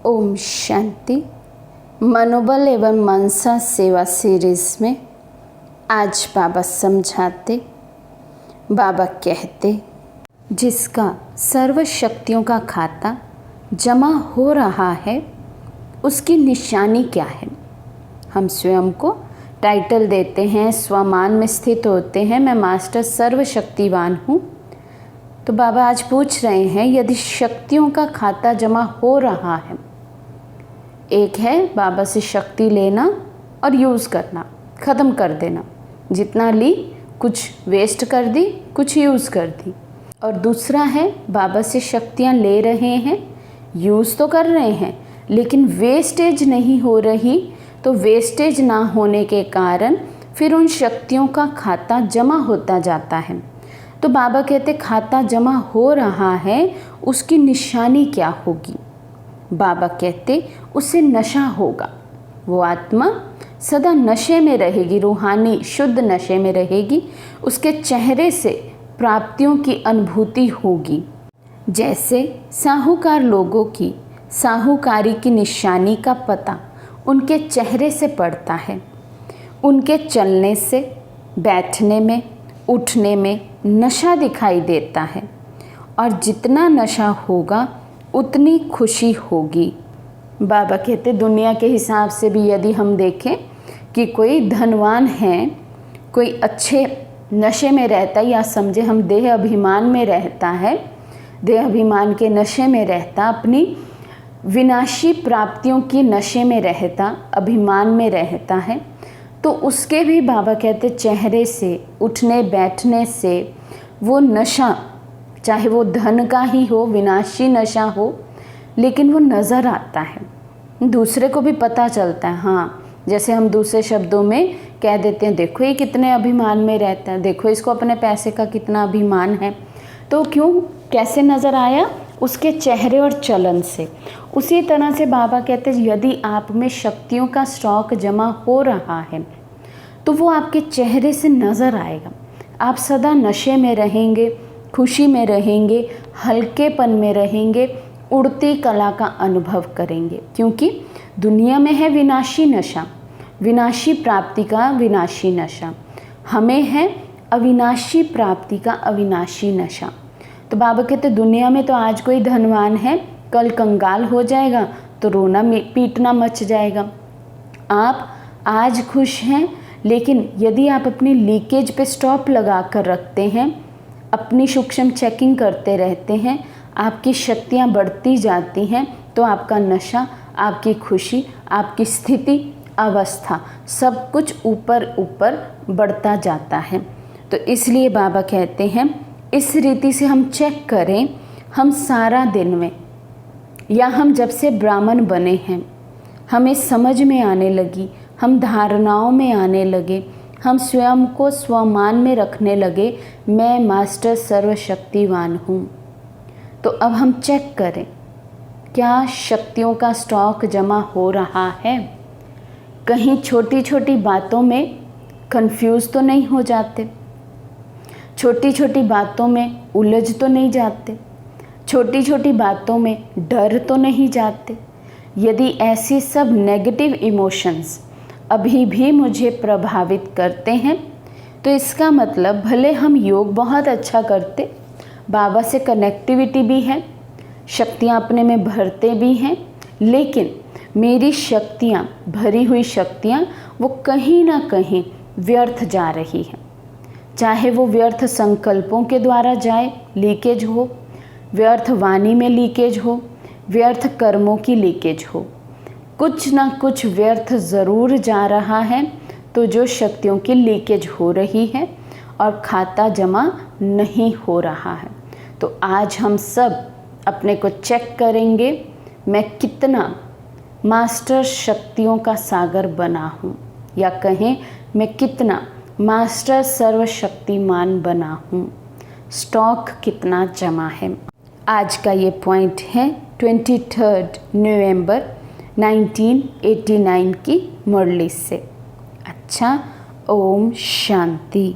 ओम शांति। मनोबल एवं मनसा सेवा सीरीज में आज बाबा समझाते, बाबा कहते, जिसका सर्व शक्तियों का खाता जमा हो रहा है उसकी निशानी क्या है। हम स्वयं को टाइटल देते हैं, स्वमान में स्थित होते हैं, मैं मास्टर सर्वशक्तिवान हूँ। तो बाबा आज पूछ रहे हैं, यदि शक्तियों का खाता जमा हो रहा है, एक है बाबा से शक्ति लेना और यूज़ करना, ख़त्म कर देना, जितना ली कुछ वेस्ट कर दी, कुछ यूज़ कर दी। और दूसरा है बाबा से शक्तियाँ ले रहे हैं, यूज़ तो कर रहे हैं लेकिन वेस्टेज नहीं हो रही। तो वेस्टेज ना होने के कारण फिर उन शक्तियों का खाता जमा होता जाता है। तो बाबा कहते खाता जमा हो रहा है, उसकी निशानी क्या होगी। बाबा कहते उससे नशा होगा। वो आत्मा सदा नशे में रहेगी, रूहानी शुद्ध नशे में रहेगी। उसके चेहरे से प्राप्तियों की अनुभूति होगी। जैसे साहूकार लोगों की साहूकारी की निशानी का पता उनके चेहरे से पड़ता है। उनके चलने से, बैठने में, उठने में नशा दिखाई देता है। और जितना नशा होगा उतनी खुशी होगी। बाबा कहते दुनिया के हिसाब से भी यदि हम देखें कि कोई धनवान है, कोई अच्छे नशे में रहता है, या समझे हम देह अभिमान में रहता है, देह अभिमान के नशे में रहता, अपनी विनाशी प्राप्तियों की नशे में रहता, अभिमान में रहता है, तो उसके भी बाबा कहते चेहरे से, उठने बैठने से वो नशा, चाहे वो धन का ही हो, विनाशी नशा हो, लेकिन वो नज़र आता है, दूसरे को भी पता चलता है। हाँ, जैसे हम दूसरे शब्दों में कह देते हैं, देखो ये कितने अभिमान में रहता है, देखो इसको अपने पैसे का कितना अभिमान है। तो क्यों, कैसे नज़र आया? उसके चेहरे और चलन से। उसी तरह से बाबा कहते हैं यदि आप में शक्तियों का स्टॉक जमा हो रहा है तो वो आपके चेहरे से नज़र आएगा। आप सदा नशे में रहेंगे, खुशी में रहेंगे, हल्केपन में रहेंगे, उड़ती कला का अनुभव करेंगे। क्योंकि दुनिया में है विनाशी नशा, विनाशी प्राप्ति का विनाशी नशा, हमें है अविनाशी प्राप्ति का अविनाशी नशा। तो बाबा कहते दुनिया में तो आज कोई धनवान है, कल कंगाल हो जाएगा तो रोना पीटना मच जाएगा। आप आज खुश हैं, लेकिन यदि आप अपनी लीकेज पे स्टॉप लगा कर रखते हैं, अपनी सूक्ष्म चेकिंग करते रहते हैं, आपकी शक्तियाँ बढ़ती जाती हैं, तो आपका नशा, आपकी खुशी, आपकी स्थिति, अवस्था सब कुछ ऊपर ऊपर बढ़ता जाता है। तो इसलिए बाबा कहते हैं इस रीति से हम चेक करें, हम सारा दिन में, या हम जब से ब्राह्मण बने हैं, हमें समझ में आने लगी, हम धारणाओं में आने लगे, हम स्वयं को स्वमान में रखने लगे, मैं मास्टर सर्वशक्तिवान हूँ। तो अब हम चेक करें, क्या शक्तियों का स्टॉक जमा हो रहा है? कहीं छोटी छोटी बातों में कंफ्यूज तो नहीं हो जाते, छोटी छोटी बातों में उलझ तो नहीं जाते, छोटी छोटी बातों में डर तो नहीं जाते? यदि ऐसी सब नेगेटिव इमोशंस अभी भी मुझे प्रभावित करते हैं, तो इसका मतलब भले हम योग बहुत अच्छा करते, बाबा से कनेक्टिविटी भी है, शक्तियाँ अपने में भरते भी हैं, लेकिन मेरी शक्तियाँ, भरी हुई शक्तियाँ, वो कहीं ना कहीं व्यर्थ जा रही हैं। चाहे वो व्यर्थ संकल्पों के द्वारा जाए, लीकेज हो, व्यर्थ वाणी में लीकेज हो, व्यर्थ कर्मों की लीकेज हो, कुछ ना कुछ व्यर्थ ज़रूर जा रहा है। तो जो शक्तियों की लीकेज हो रही है और खाता जमा नहीं हो रहा है, तो आज हम सब अपने को चेक करेंगे, मैं कितना मास्टर शक्तियों का सागर बना हूँ, या कहें मैं कितना मास्टर सर्वशक्तिमान बना हूँ, स्टॉक कितना जमा है। आज का ये पॉइंट है 23 नवंबर 1989 की मुरली से। अच्छा, ओम शांति।